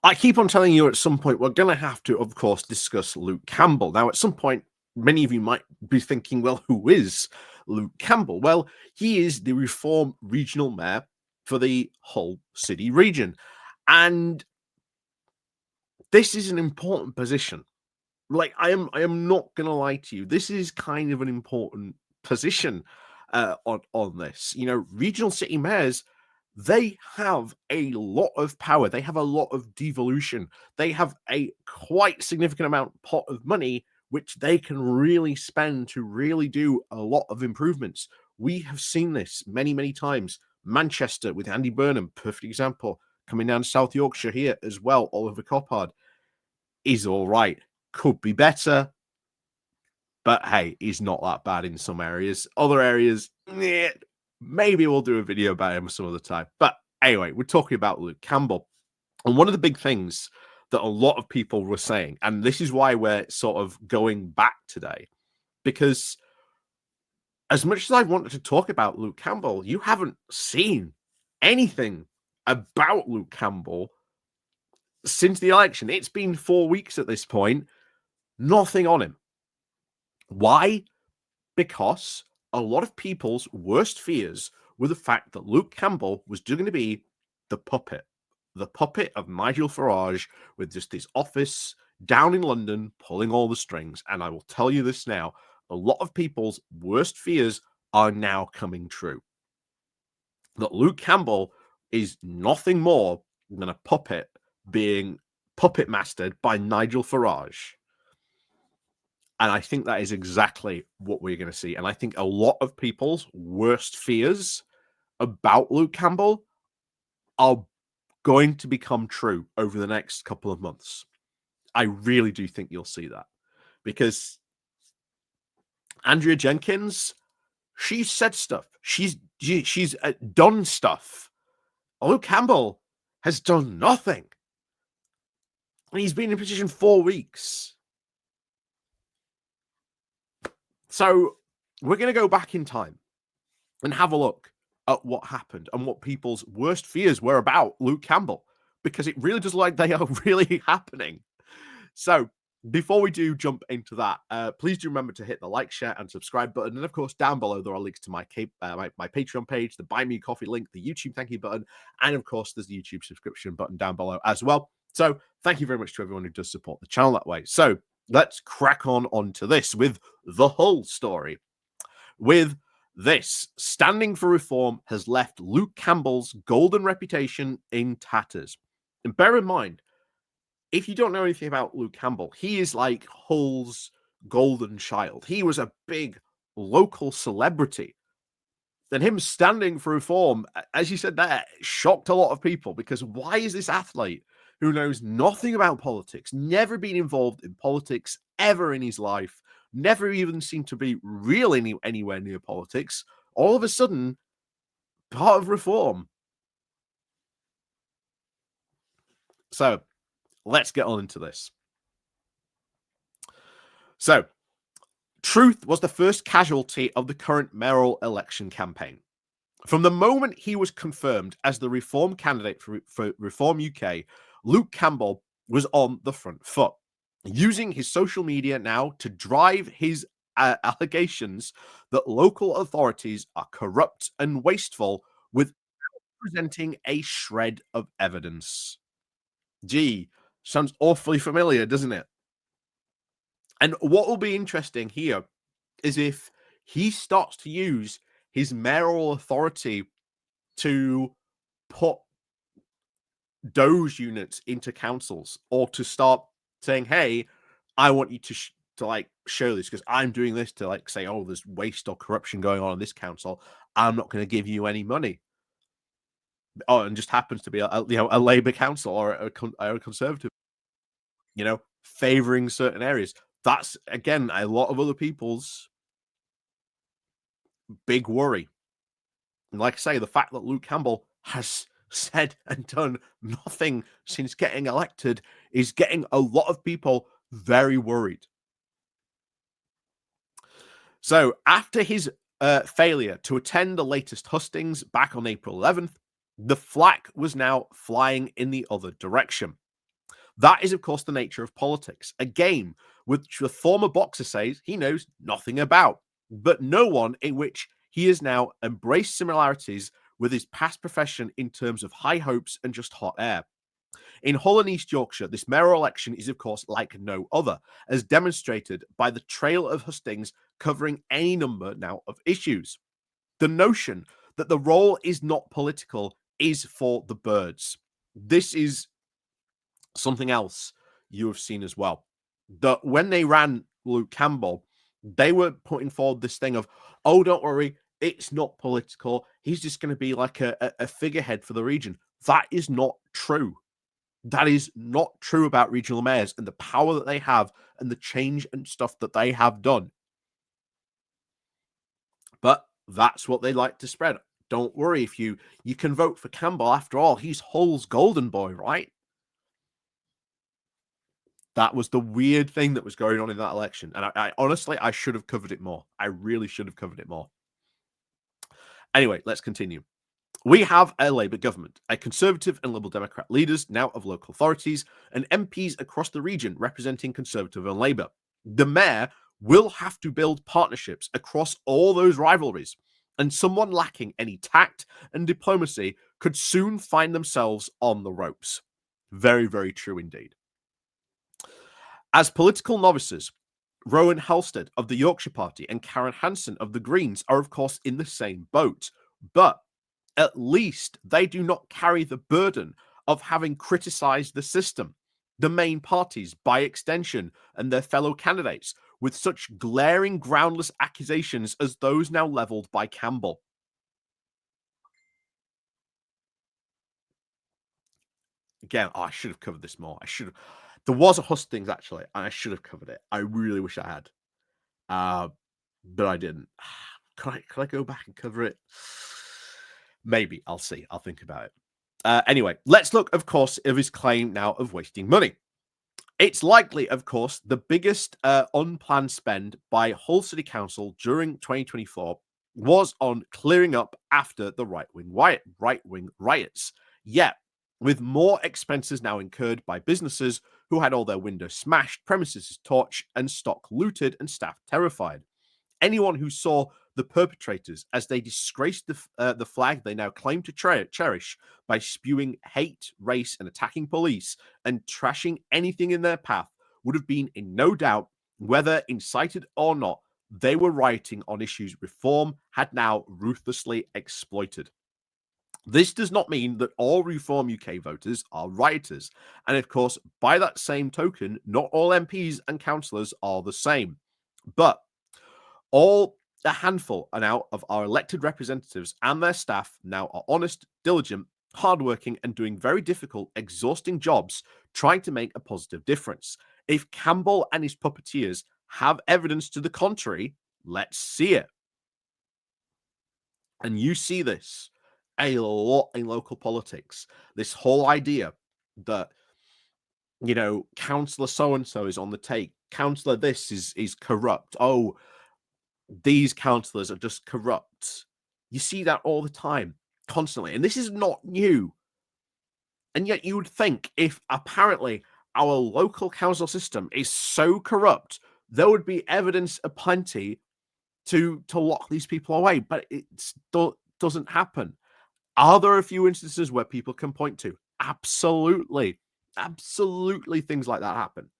I keep on telling you at some point we're going to have to, of course, discuss Luke Campbell. Now, at some point, many of you might be thinking, well, who is Luke Campbell? Well, he is the Reform Regional Mayor for the Hull City region. And this is an important position. Like, I am not going to lie to you. This is kind of an important position on this. You know, regional city mayors, they have a lot of power. They have a lot of devolution. They have a quite significant amount pot of money, which they can really spend to really do a lot of improvements. We have seen this many, many times. Manchester with Andy Burnham, perfect example. Coming down to South Yorkshire here as well, Oliver Coppard is all right. Could be better, but hey, he's not that bad in some areas. Other areas, maybe we'll do a video about him some other time. But anyway, we're talking about Luke Campbell. And one of the big things that a lot of people were saying, and this is why we're sort of going back today, because as much as I wanted to talk about Luke Campbell, you haven't seen anything about Luke Campbell since the election. It's been 4 weeks at this point. Nothing on him. Why? Because a lot of people's worst fears were the fact that Luke Campbell was going to be the puppet of Nigel Farage with just his office down in London pulling all the strings. And I will tell you this now, a lot of people's worst fears are now coming true. That Luke Campbell is nothing more than a puppet being puppet mastered by Nigel Farage. And I think that is exactly what we're going to see. And I think a lot of people's worst fears about Luke Campbell are going to become true over the next couple of months. I really do think you'll see that. Because Andrea Jenkins, she's said stuff. She's done stuff. Luke Campbell has done nothing. And he's been in position 4 weeks. So we're going to go back in time and have a look at what happened and what people's worst fears were about Luke Campbell, because it really does look like they are really happening. So before we do jump into that, please do remember to hit the like, share, and subscribe button. And of course, down below, there are links to my Patreon page, the Buy Me a Coffee link, the YouTube thank you button, and of course, there's the YouTube subscription button down below as well. So thank you very much to everyone who does support the channel that way. So let's crack on to this with the Hull story. With this, standing for reform has left Luke Campbell's golden reputation in tatters. And bear in mind, if you don't know anything about Luke Campbell, he is like Hull's golden child. He was a big local celebrity. And him standing for reform, as you said there, shocked a lot of people, because why is this athlete who knows nothing about politics, never been involved in politics ever in his life, never even seemed to be really anywhere near politics, all of a sudden part of reform? So let's get on into this. So Truth was the first casualty of the current mayoral election campaign. From the moment he was confirmed as the Reform candidate for Reform UK, Luke Campbell was on the front foot, using his social media now to drive his allegations that local authorities are corrupt and wasteful without presenting a shred of evidence. Gee, sounds awfully familiar, doesn't it? And what will be interesting here is if he starts to use his mayoral authority to put Doge units into councils, or to start saying, hey, I want you to like show this because I'm doing this to like say, oh, there's waste or corruption going on in this council. I'm not going to give you any money. Oh, and just happens to be a Labour council or a Conservative, favoring certain areas. That's, again, a lot of other people's big worry. And like I say, the fact that Luke Campbell has said and done nothing since getting elected is getting a lot of people very worried. So after his failure to attend the latest hustings back on April 11th, the flak was now flying in the other direction. That is, of course, the nature of politics, a game which the former boxer says he knows nothing about, but no one in which he has now embraced similarities with his past profession in terms of high hopes and just hot air. In Hull and East Yorkshire, this mayoral election is, of course, like no other, as demonstrated by the trail of hustings covering any number now of issues. The notion that the role is not political is for the birds. This is something else you have seen as well. That when they ran Luke Campbell, they were putting forward this thing of, oh, don't worry, it's not political. He's just going to be like a figurehead for the region. That is not true. That is not true about regional mayors and the power that they have and the change and stuff that they have done. But that's what they like to spread. Don't worry if you can vote for Campbell. After all, he's Hull's golden boy, right? That was the weird thing that was going on in that election. And I honestly, I should have covered it more. I really should have covered it more. Anyway, let's continue. We have a Labour government, a Conservative and Liberal Democrat leaders now of local authorities, and MPs across the region representing Conservative and Labour. The mayor will have to build partnerships across all those rivalries, and someone lacking any tact and diplomacy could soon find themselves on the ropes. Very, very true indeed. As political novices, Rowan Halstead of the Yorkshire Party and Karen Hansen of the Greens are, of course, in the same boat, but at least they do not carry the burden of having criticised the system, the main parties by extension, and their fellow candidates with such glaring, groundless accusations as those now levelled by Campbell. Again, I should have covered this more. I should have. There was a hustings actually, and I should have covered it. I really wish I had, but I didn't. Could I go back and cover it? Maybe. I'll see. I'll think about it. Anyway, let's look, of course, of his claim now of wasting money. It's likely, of course, the biggest unplanned spend by Hull City Council during 2024 was on clearing up after the right-wing riots. Yet, with more expenses now incurred by businesses who had all their windows smashed, premises torched, and stock looted, and staff terrified. Anyone who saw the perpetrators as they disgraced the flag they now claim to cherish by spewing hate, race, and attacking police and trashing anything in their path would have been in no doubt whether incited or not. They were rioting on issues reform had now ruthlessly exploited. This does not mean that all Reform UK voters are rioters. And of course, by that same token, not all MPs and councillors are the same. But a handful now of our elected representatives and their staff now are honest, diligent, hardworking, and doing very difficult, exhausting jobs trying to make a positive difference. If Campbell and his puppeteers have evidence to the contrary, let's see it. And you see this a lot in local politics. This whole idea that, councillor so-and-so is on the take. Councillor this is corrupt. Oh, these councillors are just corrupt. You see that all the time, constantly. And this is not new. And yet you would think if apparently our local council system is so corrupt, there would be evidence aplenty to lock these people away. But it doesn't happen. Are there a few instances where people can point to? Absolutely. Absolutely things like that happen.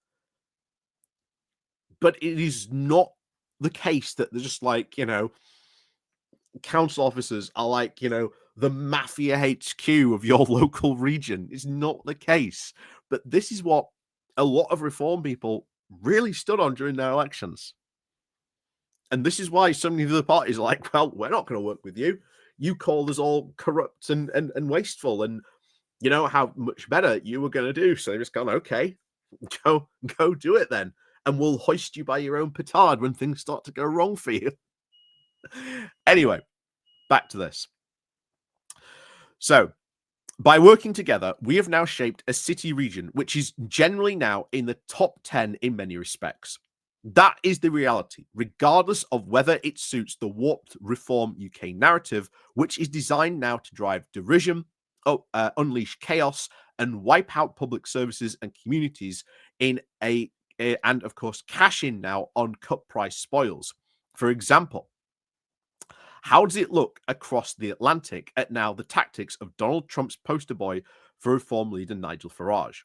But it is not the case that they're just like, council officers are like, the mafia HQ of your local region. It's not the case. But this is what a lot of reform people really stood on during their elections. And this is why so many of the parties are like, well, we're not going to work with you. You called us all corrupt and wasteful, and you know how much better you were going to do. So they're just gone, okay, go do it then. And we'll hoist you by your own petard when things start to go wrong for you. Anyway, back to this. So, by working together, we have now shaped a city region which is generally now in the top 10 in many respects. That is the reality, regardless of whether it suits the warped Reform UK narrative, which is designed now to drive derision, unleash chaos, and wipe out public services and communities in and of course cash in now on cut price spoils. For example, how does it look across the Atlantic at now the tactics of Donald Trump's poster boy for Reform leader Nigel Farage?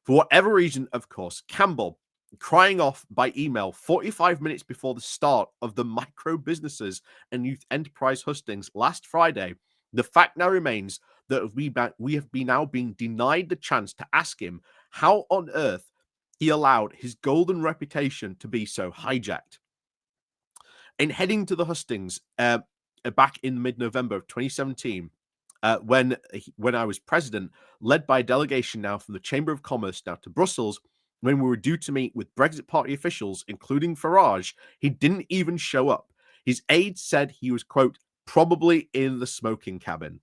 For whatever reason, of course, Campbell crying off by email 45 minutes before the start of the micro businesses and youth enterprise hustings last Friday, the fact now remains that we have been now being denied the chance to ask him how on earth he allowed his golden reputation to be so hijacked. In heading to the hustings back in mid-November of 2017, when I was president, led by a delegation now from the Chamber of Commerce now to Brussels, when we were due to meet with Brexit Party officials, including Farage, he didn't even show up. His aides said he was, quote, probably in the smoking cabin.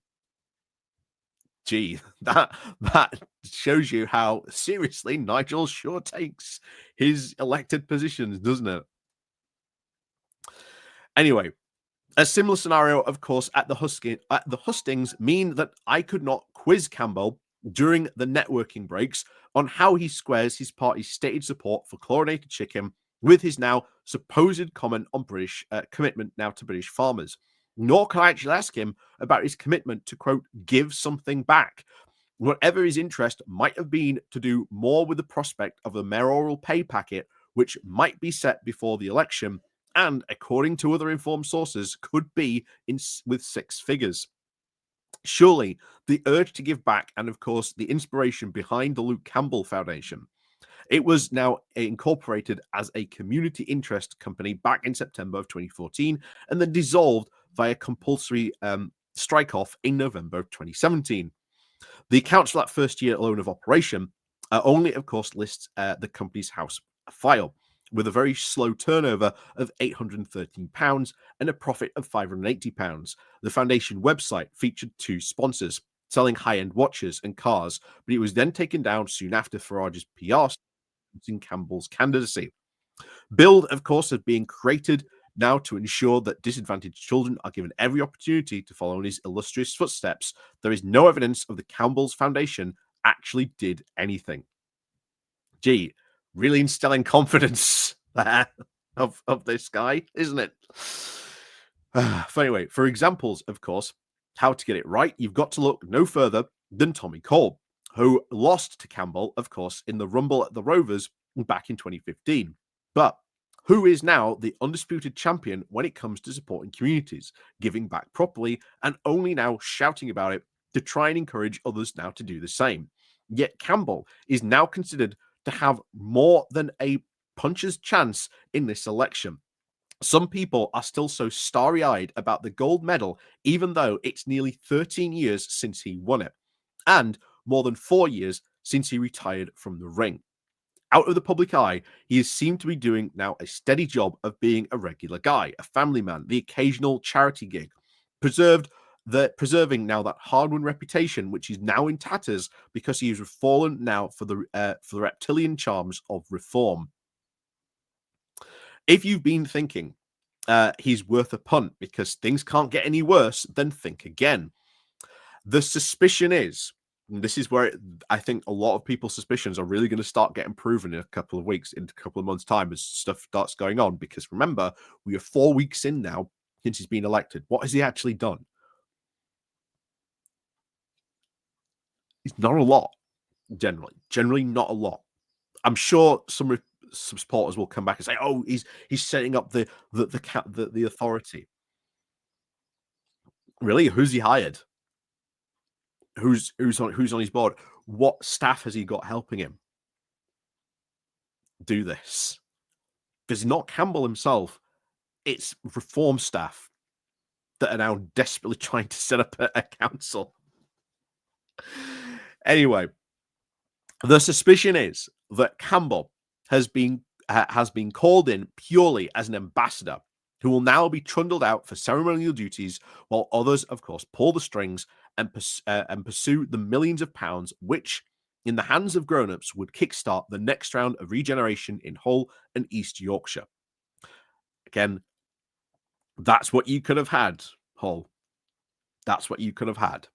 Gee, that shows you how seriously Nigel sure takes his elected positions, doesn't it? Anyway, a similar scenario, of course, at the hustings mean that I could not quiz Campbell during the networking breaks on how he squares his party's stated support for chlorinated chicken with his now supposed comment on British commitment now to British farmers. Nor can I actually ask him about his commitment to, quote, give something back. Whatever his interest might have been to do more with the prospect of a mayoral pay packet, which might be set before the election, and according to other informed sources, could be with six figures. Surely the urge to give back, and of course the inspiration behind the Luke Campbell Foundation, it was now incorporated as a community interest company back in September of 2014, and then dissolved via compulsory strike-off in November of 2017. The accounts for that first year alone of operation only, of course, lists the company's house file, with a very slow turnover of £813 and a profit of £580. The foundation website featured two sponsors selling high-end watches and cars, but it was then taken down soon after Farage's PR in Campbell's candidacy. Build, of course, is being created now to ensure that disadvantaged children are given every opportunity to follow in his illustrious footsteps. There is no evidence of the Campbell's Foundation actually did anything. Gee, really instilling confidence there of this guy, isn't it? Anyway, for examples, of course, how to get it right, you've got to look no further than Tommy Cole, who lost to Campbell, of course, in the Rumble at the Rovers back in 2015. But who is now the undisputed champion when it comes to supporting communities, giving back properly, and only now shouting about it to try and encourage others now to do the same. Yet Campbell is now considered to have more than a puncher's chance in this election. Some people are still so starry-eyed about the gold medal, even though it's nearly 13 years since he won it, and more than 4 years since he retired from the ring. Out of the public eye, he has seemed to be doing now a steady job of being a regular guy, a family man, the occasional charity gig, preserving now that hard-won reputation, which is now in tatters because he has fallen now for the reptilian charms of reform. If you've been thinking he's worth a punt because things can't get any worse, then think again. The suspicion is, and this is where I think a lot of people's suspicions are really going to start getting proven in a couple of weeks, in a couple of months' time as stuff starts going on. Because remember, we are 4 weeks in now since he's been elected. What has he actually done? It's not a lot, generally not a lot. I'm sure some supporters will come back and say, "Oh, he's setting up the authority." Really, who's he hired? Who's on his board? What staff has he got helping him do this? Because it's not Campbell himself; it's reform staff that are now desperately trying to set up a council. Anyway, the suspicion is that Campbell has been called in purely as an ambassador who will now be trundled out for ceremonial duties while others, of course, pull the strings and pursue the millions of pounds which, in the hands of grown-ups, would kickstart the next round of regeneration in Hull and East Yorkshire. Again, that's what you could have had, Hull. That's what you could have had.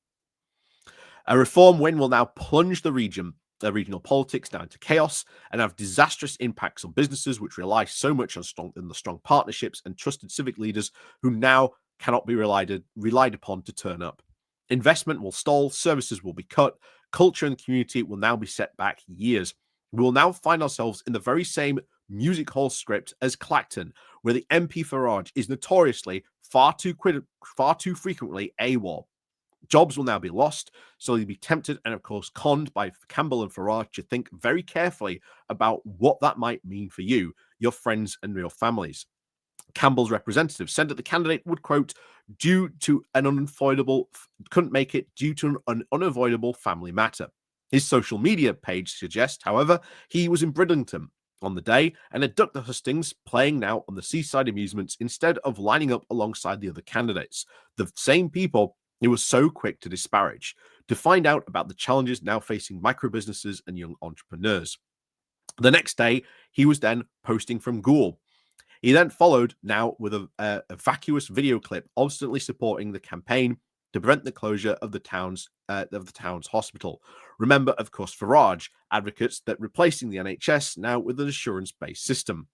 A reform win will now plunge the regional politics down to chaos and have disastrous impacts on businesses which rely so much on the strong partnerships and trusted civic leaders who now cannot be relied upon to turn up. Investment will stall, services will be cut, culture and community will now be set back years. We will now find ourselves in the very same music hall script as Clacton, where the MP Farage is notoriously far too frequently AWOL. Jobs will now be lost, so you'll be tempted and, of course, conned by Campbell and Farage to think very carefully about what that might mean for you, your friends, and your families. Campbell's representative said that the candidate would, quote, couldn't make it due to an unavoidable family matter. His social media page suggests, however, he was in Bridlington on the day and had ducked the hustings, playing now on the seaside amusements instead of lining up alongside the other candidates, the same people he was so quick to disparage, to find out about the challenges now facing micro businesses and young entrepreneurs. The next day, he was then posting from Goole. He then followed now with a vacuous video clip obstinately supporting the campaign to prevent the closure of the town's hospital. Remember, of course, Farage advocates that replacing the NHS now with an assurance-based system.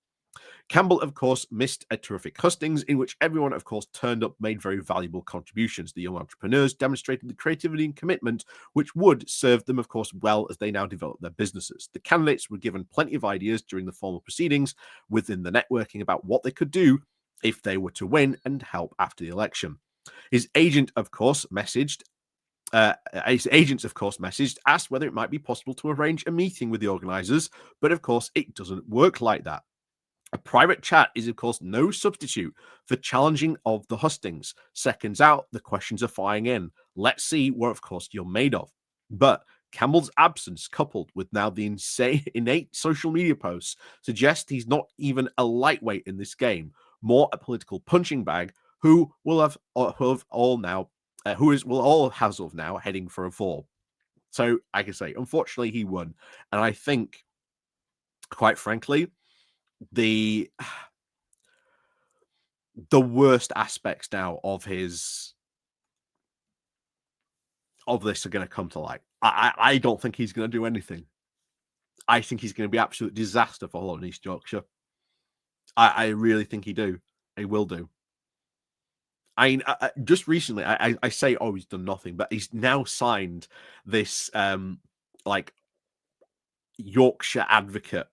Campbell, of course, missed a terrific hustings in which everyone, of course, turned up, made very valuable contributions. The young entrepreneurs demonstrated the creativity and commitment which would serve them, of course, well as they now develop their businesses. The candidates were given plenty of ideas during the formal proceedings within the networking about what they could do if they were to win and help after the election. His agent, of course, messaged, asked whether it might be possible to arrange a meeting with the organisers, but of course, it doesn't work like that. A private chat is, of course, no substitute for challenging of the hustings. Seconds out, the questions are flying in. Let's see what, of course, you're made of. But Campbell's absence, coupled with now the innate social media posts, suggest he's not even a lightweight in this game, more a political punching bag who will all has of now heading for a fall. So, I can say, unfortunately, he won, and I think, quite frankly, the worst aspects now of this are going to come to light. I don't think he's going to do anything. I think he's going to be absolute disaster for Hull and East Yorkshire. I really think he will do. I mean, just recently, I say, oh, he's done nothing, but he's now signed this like Yorkshire advocate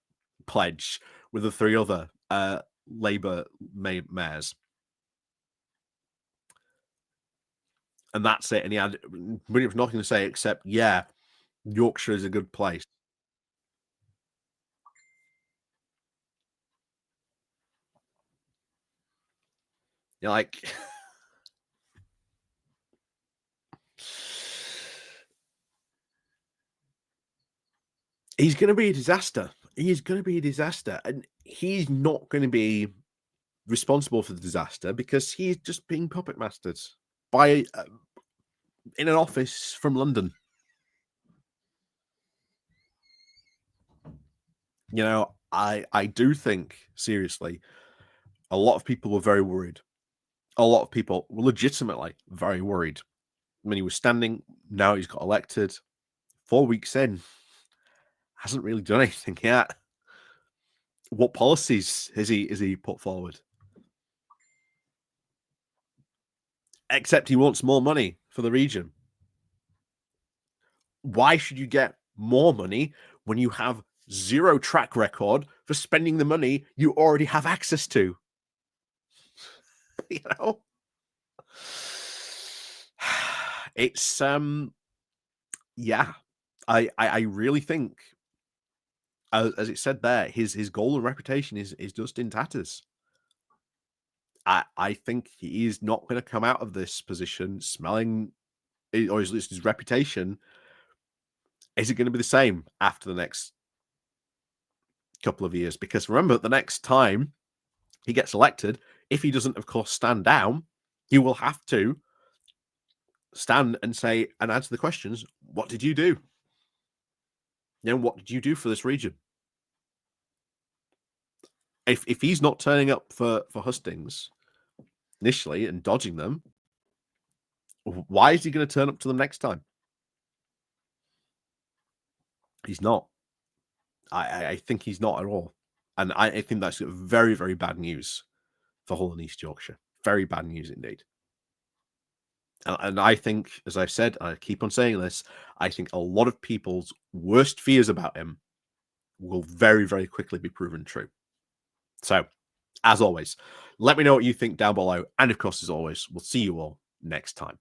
pledge with the three other Labour mayors. And that's it. And he had pretty much nothing to say except, yeah, Yorkshire is a good place. You're like, he's going to be a disaster. He is going to be a disaster. And he's not going to be responsible for the disaster because he's just being puppet mastered by in an office from London. You know, I do think, seriously, a lot of people were very worried. A lot of people were legitimately very worried when he was standing. Now he's got elected. 4 weeks in, hasn't really done anything yet. What policies has he put forward? Except he wants more money for the region. Why should you get more money when you have zero track record for spending the money you already have access to? You know? It's yeah. I really think, as it said there, his goal and reputation is just in tatters. I think he is not going to come out of this position smelling, or at least his reputation. Is it going to be the same after the next couple of years? Because remember, the next time he gets elected, if he doesn't, of course, stand down, he will have to stand and say and answer the questions. What did you do? You know, what did you do for this region? If he's not turning up for hustings initially and dodging them, why is he going to turn up to them next time? He's not. I think he's not at all. And I think that's very, very bad news for Hull and East Yorkshire. Very bad news indeed. And I think, as I've said, I keep on saying this, I think a lot of people's worst fears about him will very, very quickly be proven true. So, as always, let me know what you think down below. And of course, as always, we'll see you all next time.